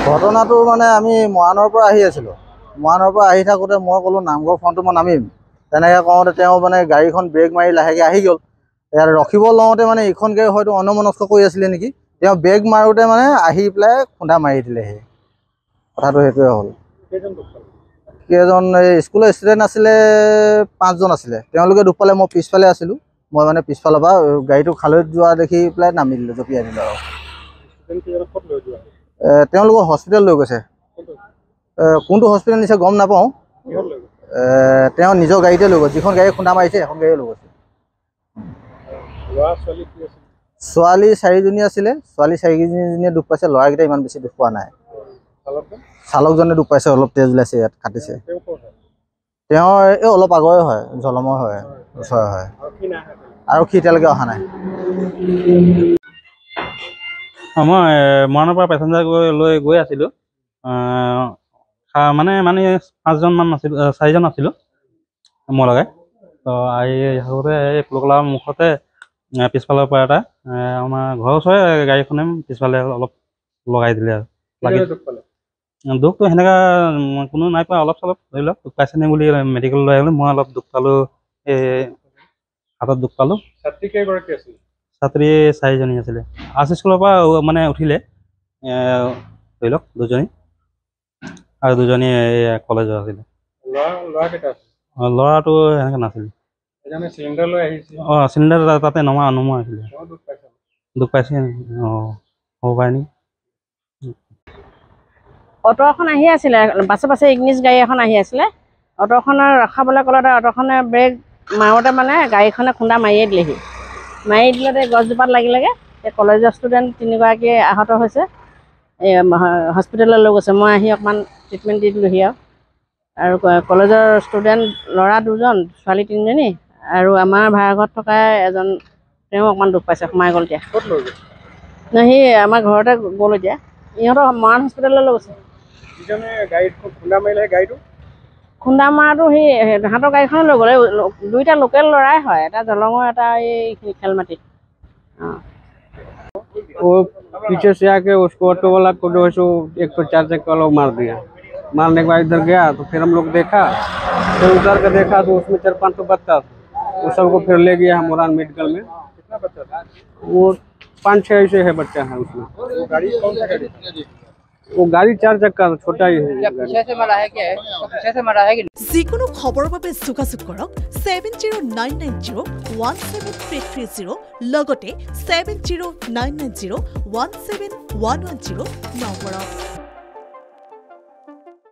ঘটনাটো মানে আমি মৰাণৰ পৰা আহি আছিলোঁ। মৰাণৰ পৰা আহি থাকোঁতে মই ক'লোঁ নামঘৰ ফ্ৰণ্টটো মই নামিম। তেনেকৈ কওঁতে তেওঁ মানে গাড়ীখন ব্ৰেক মাৰি লাহেকৈ আহি গ'ল। ইয়াত ৰখিব লওঁতে মানে ইখন গাড়ী হয়তো অন্যমনস্ক কৰি আছিলে নেকি, তেওঁ ব্ৰেক মাৰোঁতে মানে আহি পেলাই খুন্দা মাৰি দিলেহি। কথাটো সেইটোৱে হ'ল। কেইজন এই স্কুলৰ ষ্টুডেণ্ট আছিলে, 5 জন আছিলে। তেওঁলোকে দুখ পালে, মই পিছফালে আছিলোঁ। মই মানে পিছফালৰ পৰা গাড়ীটো খালৈত যোৱা দেখি পেলাই নামি দিলোঁ, জঁপিয়াই দিলোঁ আৰু। তেওঁলোকক হস্পিটেল লৈ গৈছে। কোনটো হস্পিটেল নিছে গম নাপাওঁ। তেওঁ নিজৰ গাড়ীতে লৈ গৈছে, যিখন গাড়ী খুন্দা মাৰিছে এখন গাড়ীয়ে লৈ গৈছে। ছোৱালী 4জনী আছিলে, ছোৱালী 4জনীয়ে দুখ পাইছে, ল'ৰাকেইটা ইমান বেছি দুখ পোৱা নাই। চালকজনে দুখ পাইছে, অলপ তেজ ওলাইছে, ইয়াত কাটিছে। তেওঁৰ এই অলপ আগৰে হয়, জলমৰ হয়, ওচৰে হয়। আৰক্ষী এতিয়ালৈকে অহা নাই। মই মৰাণৰ পৰা পেচেঞ্জাৰ লৈ গৈ আছিলোঁ। মানে 5জনমান আছিলোঁ, 4জন আছিলোঁ মই লগাই। তো আহি থাকোঁতে এই পুলকলা মুখতে পিছফালৰ পৰা এটা আমাৰ ঘৰৰ ওচৰৰে গাড়ীখনে পিছফালে অলপ লগাই দিলে আৰু। দুখটো সেনেকুৱা কোনো নাই পোৱা, অলপ চলপ ধৰি লওক দুখ পাইছেনে বুলি মেডিকেললৈ লৈ আহিলোঁ। মই অলপ দুখ পালোঁ, এই হাতত দুখ পালোঁ। ছাত্ৰী কেইগৰাকী আছিল? ছাত্ৰী 4জনী আছিলে। আৰ্টছ স্কুলৰ পৰা মানে উঠিলে, ধৰি লওক 2জনী আৰু 2জনী কলেজৰ আছিলে। ল'ৰা কেইটা আছিল? ল'ৰাটো সেনেকৈ নাছিলে। চিলিণ্ডাৰ লৈ আহিছিল? চিলিণ্ডাৰ তাতে নমা আছিলে। দুখ পাইছে হ'ব পাৰে নেকি। অটো এখন আহি আছিলে, পাছে ইগনিছ গাড়ী এখন আহি আছিলে। অটোখনৰ ৰখাবলৈ ক'লতে অটোখনে ব্ৰেক মাৰোঁতে মানে গাড়ীখনে খুন্দা মাৰিয়ে দিলেহি। মাৰি দিলতে গছজোপাত লাগিলেগৈ। এই কলেজৰ ষ্টুডেণ্ট 3গৰাকী আহত হৈছে, এই হস্পিটেললৈ লৈ গৈছে। মই আহি অকণমান ট্ৰিটমেণ্ট দি দিলোঁহি আৰু কলেজৰ ষ্টুডেণ্ট ল'ৰা 2জন, ছোৱালী 3জনী আৰু আমাৰ ভাড়াঘৰত থকা এজন, তেওঁ অকণমান দুখ পাইছে, সোমাই গ'ল এতিয়া। ক'ত লৈ গ'ল? সি আমাৰ ঘৰতে গ'ল এতিয়া। ইহঁতৰ মৰাণ হস্পিটেললৈ লৈ গৈছে। যিজনে গাড়ীত খুন্দা মাৰিলে, গাড়ীটো খুন্দা মৰাটো সি তাহাঁতৰ গাড়ীখনো লৈ গ'লে। 2টা লোকেল ল'ৰাই হয়, এটা জলঙৰ, এটা এই খেলমাটিত। वो पीछे से आके उसको ऑटो वाला को जो है सो 104 चक्का वाला मार दिया। मारने के बाद इधर गया तो फिर हम लोग देखा, फिर उतर के देखा तो उसमें 4-5 बच्चा, वो सबको फिर ले गया हम मोरान मेडिकल में। कितना बच्चा था? वो 5-6 ऐसे है बच्चा है उसमें। वो गाड़ी कौन सा गाड़ी? वो गाड़ी 4 चक्का छोटा ही है। पीछे से मारा है क्या है? पीछे से मारा है कि যিকোনো খবৰৰ বাবে যোগাযোগ কৰক 7099017330 লগতে 7099017110 নম্বৰত।